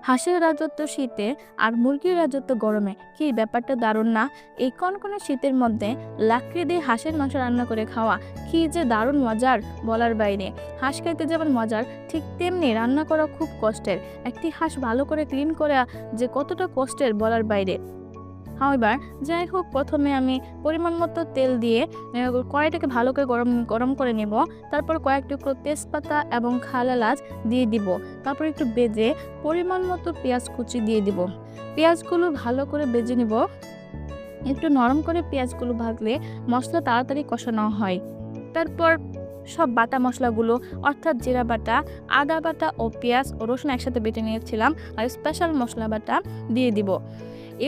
হাঁসের রাজত্ব শীতে আর মুরগির রাজত্ব গরমে, কি ব্যাপারটা দারুণ না? এই কনকনে শীতের মধ্যে লাকড়ি দিয়ে হাঁসের মাংস রান্না করে খাওয়া কি যে দারুণ মজার, বলার বাইরে। হাঁস খাইতে যেমন মজার, ঠিক তেমনি রান্না করা খুব কষ্টের। একটি হাঁস ভালো করে ক্লিন করা যে কতটা কষ্টের, বলার বাইরে। এবার যাই হোক, প্রথমে আমি পরিমাণ মতো তেল দিয়ে কড়াইটাকে ভালো করে গরম গরম করে নেব। তারপর কয়েক টুকরো তেজপাতা এবং খাল এলাচ দিয়ে দিব। তারপর একটু ভেজে পরিমাণ মতো পেঁয়াজ কুচি দিয়ে দিব। পেঁয়াজগুলো ভালো করে ভেজে নিব। একটু নরম করে পেঁয়াজগুলো ভাজলে মশলা তাড়াতাড়ি কষানো হয়। তারপর সব বাটা মশলাগুলো, অর্থাৎ জিরা বাটা, আদা বাটা ও পেঁয়াজ ও রসুন একসাথে বেটে নিয়েছিলাম, আর স্পেশাল মশলা বাটা দিয়ে দিব।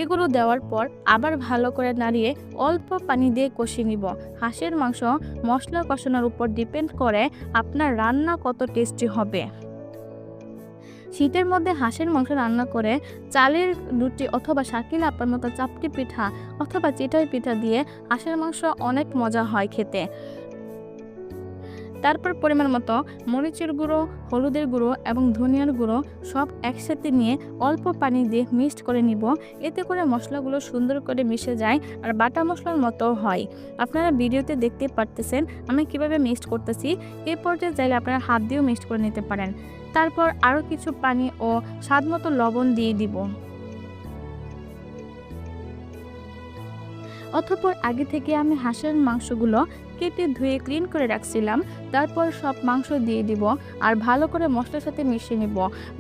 এগুলো দেওয়ার পর আবার ভালো করে নাড়িয়ে অল্প পানি দিয়ে কষিয়ে নিব। হাঁসের মাংস মশলা কষানোর উপর ডিপেন্ড করে আপনার রান্না কত টেস্টি হবে। শীতের মধ্যে হাঁসের মাংস রান্না করে চালের রুটি অথবা শাকিল আপার মতো চাপটি পিঠা অথবা চিটাই পিঠা দিয়ে হাঁসের মাংস অনেক মজা হয় খেতে। তারপর পরিমাণ মতো মরিচের গুঁড়ো, হলুদের গুঁড়ো এবং ধনিয়ার গুঁড়ো সব একসাথে নিয়ে অল্প পানি দিয়ে মিক্সড করে নিব। এতে করে মশলাগুলো সুন্দর করে মিশে যায় আর বাটা মশলার মতো হয়। আপনারা ভিডিওতে দেখতে পারতেছেন আমি কিভাবে মিক্সড করতেছি। এই পর্যায়ে চাইলে আপনারা হাত দিয়েও মিক্সড করে নিতে পারেন। তারপর আরও কিছু পানি ও স্বাদ মতো লবণ দিয়ে দিব। অতঃপর আগে থেকে আমি হাঁসের মাংসগুলো কেটে ধুয়ে ক্লিন করে রাখছিলাম। তারপর সব মাংস দিয়ে দিব আর ভালো করে মশলার সাথে মিশিয়ে নিব।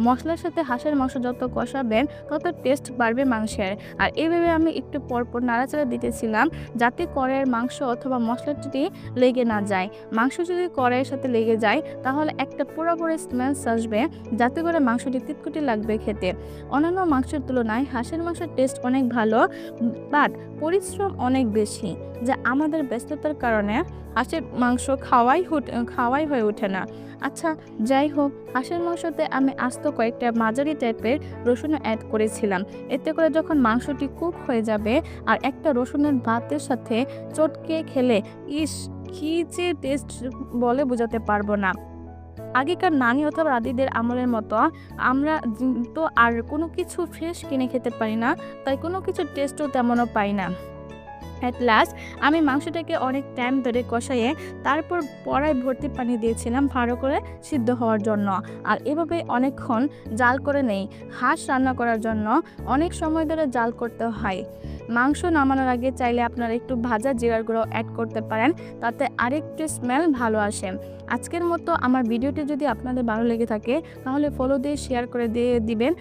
মশলার সাথে হাঁসের মাংস যত কষাবেন তত টেস্ট বাড়বে মাংসের। আর এইভাবে আমি একটু পরপর নাড়াচাড়া দিতেছিলাম যাতে কড়াইয়ের মাংস অথবা মশলাটি লেগে না যায়। মাংস যদি কড়াইয়ের সাথে লেগে যায় তাহলে একটা পোড়াপোড়া স্মেল আসবে, যাতে করে মাংসটি তিতকুটি লাগবে খেতে। অন্যান্য মাংসের তুলনায় হাঁসের মাংসের টেস্ট অনেক ভালো, বাট পরিশ্রম অনেক বেশি, যা আমাদের ব্যস্ততার কারণে হাঁসের মাংস খাওয়াই হয়ে ওঠে না। আচ্ছা, যাই হোক, হাঁসের মাংসতে আমি আস্ত কয়েকটা মাঝারি টাইপের রসুন অ্যাড করেছিলাম। এতে করে যখন মাংসটি কুক হয়ে যাবে আর একটা রসুনের ভাতের সাথে চটকে খেলে, ইস কি যে টেস্ট বলে বোঝাতে পারবো না। আগেকার নানি অথবা দাদিদের আমলের মতো আমরা তো আর কোনো কিছু ফ্রেশ কিনে খেতে পারি না, তাই কোনো কিছু টেস্টও তেমনও পাই না। অ্যাট লাস্ট আমি মাংসটাকে অনেক টাইম ধরে কষাইয়ে তারপর কড়াই ভর্তি পানি দিয়েছিলাম ভালো করে সিদ্ধ হওয়ার জন্য। আর এভাবে অনেকক্ষণ জাল করে নেই। হাঁস রান্না করার জন্য অনেক সময় ধরে জাল করতে হয়। মাংস নামানোর আগে চাইলে আপনারা একটু ভাজা জিরার গুঁড়ো অ্যাড করতে পারেন, তাতে আরেকটু স্মেল ভালো আসে। আজকের মতো আমার ভিডিওটি যদি আপনাদের ভালো লেগে থাকে তাহলে ফলো দিয়ে শেয়ার করে দিয়ে দিবেন।